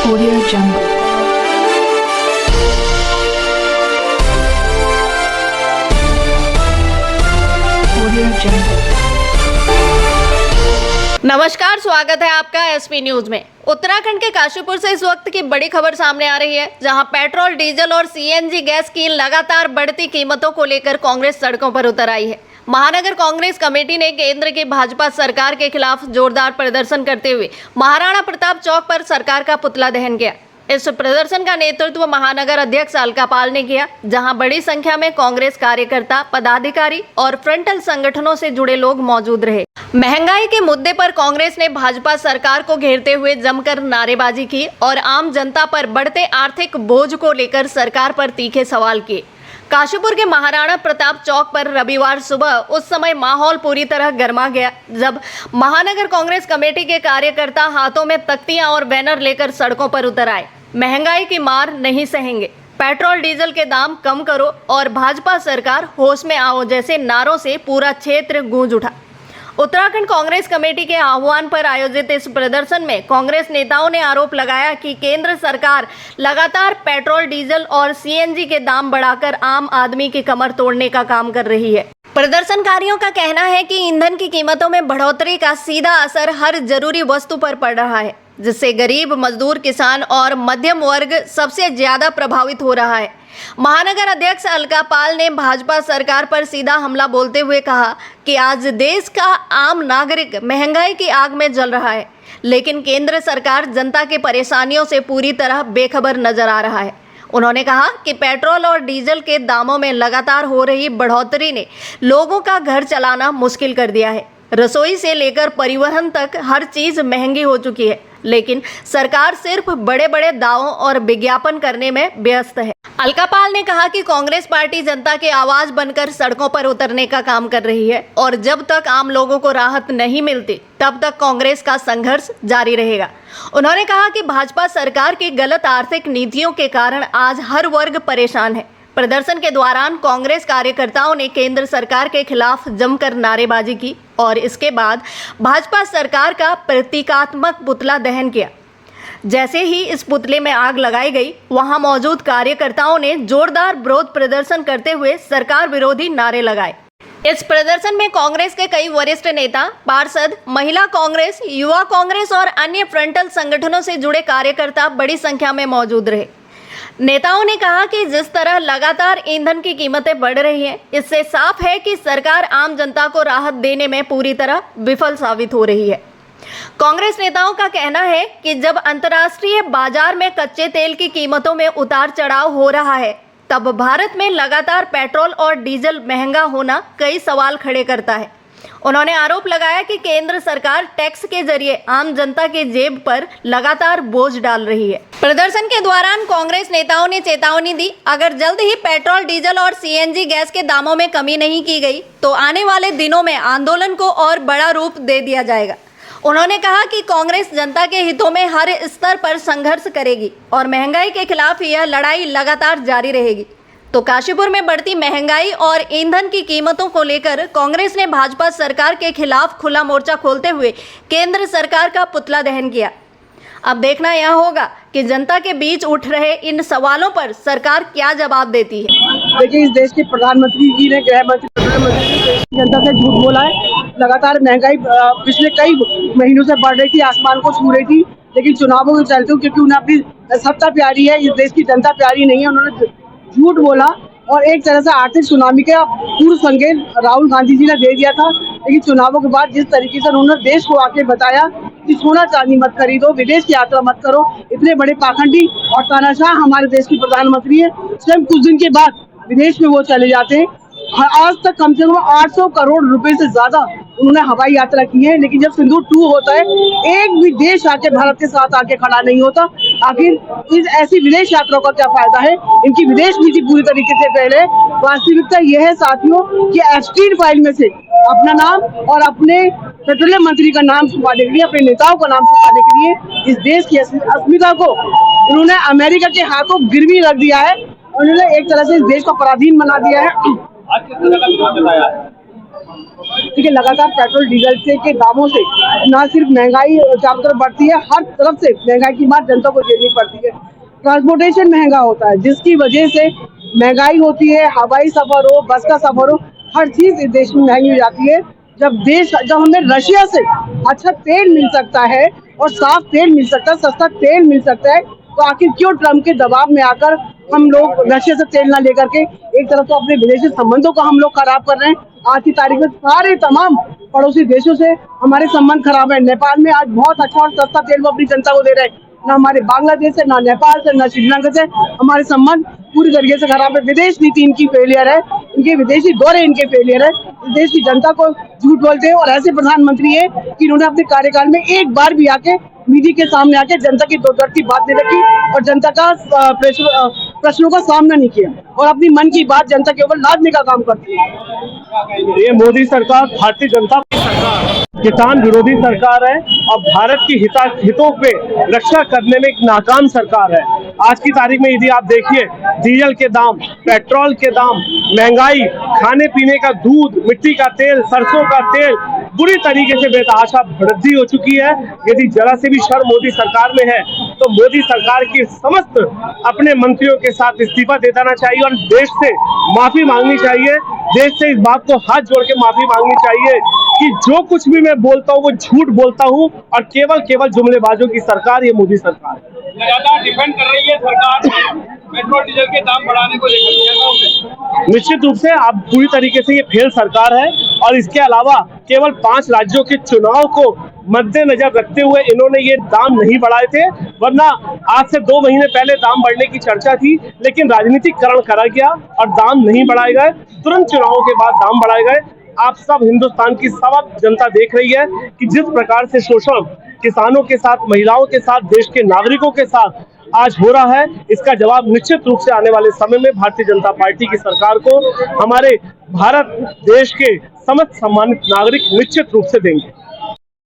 Audio Jungle. Audio Jungle. नमस्कार, स्वागत है आपका एसपी न्यूज में। उत्तराखंड के काशीपुर से इस वक्त की बड़ी खबर सामने आ रही है, जहां पेट्रोल, डीजल और सीएनजी गैस की लगातार बढ़ती कीमतों को लेकर कांग्रेस सड़कों पर उतर आई है। महानगर कांग्रेस कमेटी ने केंद्र की भाजपा सरकार के खिलाफ जोरदार प्रदर्शन करते हुए महाराणा प्रताप चौक पर सरकार का पुतला दहन किया। इस प्रदर्शन का नेतृत्व महानगर अध्यक्ष अलका पाल ने किया, जहां बड़ी संख्या में कांग्रेस कार्यकर्ता, पदाधिकारी और फ्रंटल संगठनों से जुड़े लोग मौजूद रहे। महंगाई के मुद्दे पर कांग्रेस ने भाजपा सरकार को घेरते हुए जमकर नारेबाजी की और आम जनता पर बढ़ते आर्थिक बोझ को लेकर सरकार पर तीखे सवाल किए। काशीपुर के महाराणा प्रताप चौक पर रविवार सुबह उस समय माहौल पूरी तरह गर्मा गया, जब महानगर कांग्रेस कमेटी के कार्यकर्ता हाथों में तख्तियां और बैनर लेकर सड़कों पर उतर आए। महंगाई की मार नहीं सहेंगे, पेट्रोल डीजल के दाम कम करो और भाजपा सरकार होश में आओ जैसे नारों से पूरा क्षेत्र गूंज उठा। उत्तराखंड कांग्रेस कमेटी के आह्वान पर आयोजित इस प्रदर्शन में कांग्रेस नेताओं ने आरोप लगाया कि केंद्र सरकार लगातार पेट्रोल, डीजल और सीएनजी के दाम बढ़ाकर आम आदमी की कमर तोड़ने का काम कर रही है। प्रदर्शनकारियों का कहना है कि ईंधन की कीमतों में बढ़ोतरी का सीधा असर हर जरूरी वस्तु पर पड़ रहा है, जिससे गरीब, मजदूर, किसान और मध्यम वर्ग सबसे ज्यादा प्रभावित हो रहा है। महानगर अध्यक्ष अलका पाल ने भाजपा सरकार पर सीधा हमला बोलते हुए कहा कि आज देश का आम नागरिक महंगाई की आग में जल रहा है, लेकिन केंद्र सरकार जनता के परेशानियों से पूरी तरह बेखबर नजर आ रहा है। उन्होंने कहा कि पेट्रोल और डीजल के दामों में लगातार हो रही बढ़ोतरी ने लोगों का घर चलाना मुश्किल कर दिया है। रसोई से लेकर परिवहन तक हर चीज महंगी हो चुकी है, लेकिन सरकार सिर्फ बड़े बड़े दावों और विज्ञापन करने में व्यस्त है। अलका पाल ने कहा कि कांग्रेस पार्टी जनता की आवाज बनकर सड़कों पर उतरने का काम कर रही है और जब तक आम लोगों को राहत नहीं मिलती तब तक कांग्रेस का संघर्ष जारी रहेगा। उन्होंने कहा कि भाजपा सरकार की गलत आर्थिक नीतियों के कारण आज हर वर्ग परेशान है। प्रदर्शन के दौरान कांग्रेस कार्यकर्ताओं ने केंद्र सरकार के खिलाफ जमकर नारेबाजी की और इसके बाद भाजपा सरकार का प्रतीकात्मक पुतला दहन किया। जैसे ही इस पुतले में आग लगाई गई, वहां मौजूद कार्यकर्ताओं ने जोरदार विरोध प्रदर्शन करते हुए सरकार विरोधी नारे लगाए। इस प्रदर्शन में कांग्रेस के कई वरिष्ठ नेता, पार्षद, महिला कांग्रेस, युवा कांग्रेस और अन्य फ्रंटल संगठनों से जुड़े कार्यकर्ता बड़ी संख्या में मौजूद रहे। नेताओं ने कहा कि जिस तरह लगातार ईंधन की कीमतें बढ़ रही हैं, इससे साफ है कि सरकार आम जनता को राहत देने में पूरी तरह विफल साबित हो रही है। कांग्रेस नेताओं का कहना है कि जब अंतर्राष्ट्रीय बाजार में कच्चे तेल की कीमतों में उतार चढ़ाव हो रहा है, तब भारत में लगातार पेट्रोल और डीजल महंगा होना कई सवाल खड़े करता है। उन्होंने आरोप लगाया कि केंद्र सरकार टैक्स के जरिए आम जनता के जेब पर लगातार बोझ डाल रही है। प्रदर्शन के दौरान कांग्रेस नेताओं ने चेतावनी दी, अगर जल्द ही पेट्रोल, डीजल और सीएनजी गैस के दामों में कमी नहीं की गई तो आने वाले दिनों में आंदोलन को और बड़ा रूप दे दिया जाएगा। उन्होंने कहा कि कांग्रेस जनता के हितों में हर स्तर पर संघर्ष करेगी और महंगाई के खिलाफ यह लड़ाई लगातार जारी रहेगी। तो काशीपुर में बढ़ती महंगाई और ईंधन की कीमतों को लेकर कांग्रेस ने भाजपा सरकार के खिलाफ खुला मोर्चा खोलते हुए केंद्र सरकार का पुतला दहन किया। अब देखना यह होगा कि जनता के बीच उठ रहे इन सवालों पर सरकार क्या जवाब देती है। देखिए, इस देश के प्रधानमंत्री जी ने, गृह मंत्री, प्रधानमंत्री ने जनता से झूठ बोला है। लगातार महंगाई पिछले कई महीनों से बढ़ रही थी, आसमान को छू रही थी, लेकिन चुनावों के चलते क्योंकि उन्हें अपनी सत्ता प्यारी है, इस देश की जनता प्यारी नहीं है, उन्होंने झूठ बोला और एक तरह से आर्थिक सुनामी का पूर्व संकेत राहुल गांधी जी ने दे दिया था। लेकिन चुनावों के बाद जिस तरीके से उन्होंने देश को आके बताया कि सोना चांदी मत खरीदो, विदेश की यात्रा मत करो, इतने बड़े पाखंडी और तानाशाह हमारे देश की प्रधानमंत्री है, स्वयं कुछ दिन के बाद विदेश में वो चले जाते हैं। आज तक कम से कम 800 करोड़ रुपए से ज्यादा उन्होंने हवाई यात्रा की है, लेकिन जब सिंदूर 2 होता है, एक भी देश आके भारत के साथ आके खड़ा नहीं होता। आखिर इस ऐसी विदेश यात्रा का क्या फायदा है? इनकी विदेश नीति पूरी तरीके से पहले। वास्तविकता यह है साथियों कि एप्स्टीन फाइल में से अपना नाम और अपने पेट्रोलियम मंत्री का नाम छुपाने के लिए, अपने नेताओं का नाम छुपाने के लिए इस देश की अस्मिता को उन्होंने अमेरिका के हाथों गिरवी रख दिया है। उन्होंने एक तरह से इस देश को पराधीन बना दिया है। ठीक है, लगातार पेट्रोल डीजल से के दामों से न सिर्फ महंगाई चारों तरफ बढ़ती है, हर तरफ से महंगाई की मार जनता को झेलनी पड़ती है। ट्रांसपोर्टेशन महंगा होता है, जिसकी वजह से महंगाई होती है। हवाई सफर हो, बस का सफर हो, हर चीज इस देश में महंगी हो जाती है। जब हमें रशिया से अच्छा तेल मिल सकता है और साफ तेल मिल सकता है, सस्ता तेल मिल सकता है, तो आखिर क्यों ट्रम्प के दबाव में आकर हम लोग रशिया से तेल ना लेकर के एक तरफ तो अपने विदेशी संबंधों को हम लोग खराब कर रहे हैं। आज की तारीख में सारे तमाम पड़ोसी देशों से हमारे संबंध खराब है। नेपाल में आज बहुत अच्छा और सस्ता तेल वो अपनी जनता को दे रहे हैं। ना हमारे बांग्लादेश से, ना नेपाल से, ना श्रीलंका से हमारे संबंध पूरी तरीके से खराब है। विदेश नीति इनकी फेलियर है, इनके विदेशी दौरे इनके फेलियर है। इस देश की जनता को झूठ बोलते हैं और ऐसे प्रधानमंत्री है कि इन्होंने अपने कार्यकाल में एक बार भी आके मीडिया के सामने आके जनता की दो दर्द की बात नहीं रखी और जनता का प्रश्नों का सामना नहीं किया और अपनी मन की बात जनता के ऊपर लादने का काम करती है। ये मोदी सरकार भारतीय जनता की सरकार किसान विरोधी सरकार है और भारत की हितों पे रक्षा करने में एक नाकाम सरकार है। आज की तारीख में यदि आप देखिए, डीजल के दाम, पेट्रोल के दाम, महंगाई, खाने पीने का दूध, मिट्टी का तेल, सरसों का तेल बुरी तरीके से बेतहाशा वृद्धि हो चुकी है। यदि जरा से भी शर्म मोदी सरकार में है तो मोदी सरकार की समस्त अपने मंत्रियों के साथ इस्तीफा दे देना चाहिए और देश से माफी मांगनी चाहिए। देश से इस बात को हाथ जोड़ के माफी मांगनी चाहिए कि जो कुछ भी मैं बोलता हूँ वो झूठ बोलता हूँ और केवल जुमलेबाजों की सरकार ये मोदी सरकार है। लगातार डिफेंड कर रही है सरकार पेट्रोल डीजल के दाम बढ़ाने को लेकर। निश्चित रूप से आप पूरी तरीके से ये फेल सरकार है और इसके अलावा केवल 5 राज्यों के चुनाव को मद्देनजर रखते हुए इन्होंने ये दाम नहीं बढ़ाए थे, वरना आज से 2 महीने पहले दाम बढ़ने की चर्चा थी, लेकिन राजनीतिकरण करा गया और दाम नहीं बढ़ाए गए। तुरंत चुनावों के बाद दाम बढ़ाए गए। आप सब हिंदुस्तान की सब जनता देख रही है कि जिस प्रकार से शोषण किसानों के साथ, महिलाओं के साथ, देश के नागरिकों के साथ आज हो रहा है, इसका जवाब निश्चित रूप से आने वाले समय में भारतीय जनता पार्टी की सरकार को हमारे भारत देश के समस्त सम्मानित नागरिक निश्चित रूप से देंगे।